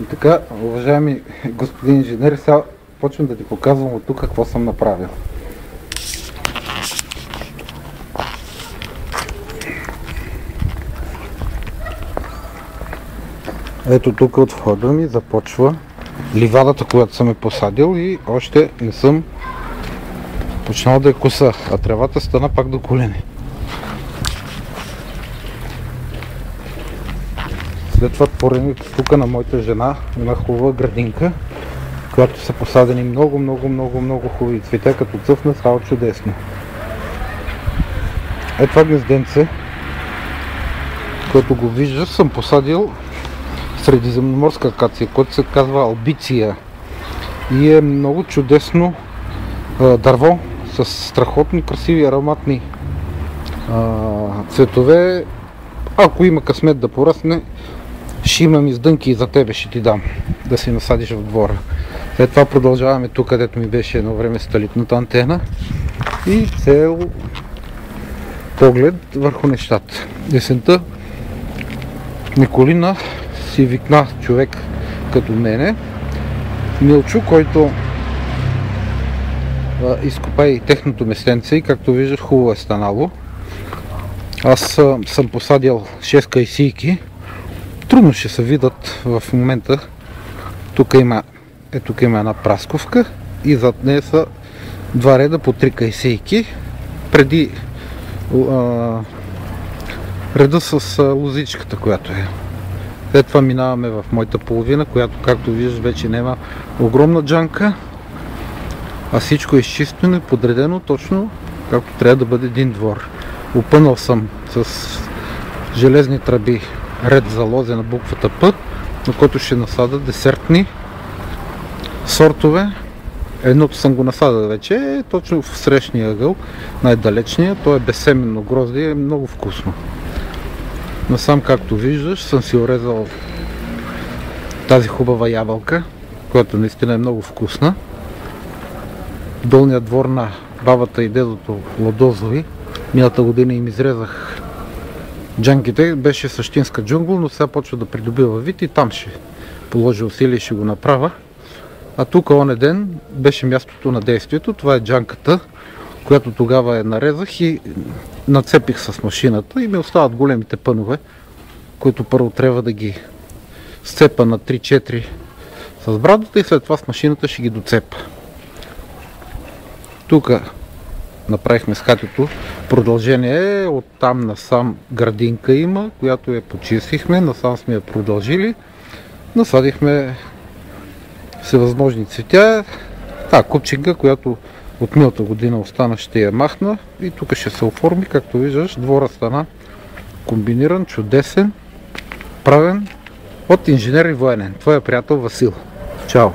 И така, уважаеми господин инженер, сега почвам да ти показвам от тук какво съм направил. Ето тук от входа ми започва ливадата, която съм посадил и още не съм почнал да я коса, а тревата стана пак до колени. След това тук на моята жена има хубава градинка, в която са посадени много хубави цветя, като цъфна става чудесно. Ето това гнезденце, което го виждаш, съм посадил средиземноморска акация, което се казва албиция и е много чудесно дърво с страхотни красиви ароматни цветове. Ако има късмет да порасне, ще имам издънки и за тебе ще ти дам да си насадиш в двора. След това продължаваме тук, където ми беше едно време сталитната антена и цел поглед върху нещата. Есента Николина си викна човек като мене, Милчо, който изкопа и техното местенце и както виждаш хубаво е станало. Аз съм посадил 6 кайсийки. Трудно ще се видят в момента. Тук има една прасковка и зад нея са два реда по 3 кайсейки. Преди реда с лозичката, която е. След това минаваме в моята половина, която както виждаш вече няма огромна джанка, а всичко е изчистено и подредено точно както трябва да бъде един двор. Опънал съм с железни тръби ред за лозе на буквата П, на който ще насада десертни сортове. Едното съм го насадил вече, точно в срещния ъгъл, най-далечния. То е безсеменно грозде и е много вкусно. Насам, както виждаш, съм си орезал тази хубава ябълка, която наистина е много вкусна. Долният двор на бабата и дедото Лодозови, миналата година им изрезах джанките, беше същинска джунгл, но сега почва да придобива вид и там ще положа усилие и ще го направя. А тук оне ден беше мястото на действието, това е джанката, която тогава я нарезах и нацепих с машината и ми остават големите пънове, които първо трябва да ги сцепа на 3-4 с брадата и след това с машината ще ги доцепа. Тук направихме с хатито продължение, оттам насам градинка има, която я почистихме, насам сме я продължили, насадихме всевъзможни цветя. Купчинка, която от миналата година остана, ще я махна и тук ще се оформи, както виждаш, двора стана комбиниран, чудесен, правен от инженер и военен. Твоя приятел Васил. Чао!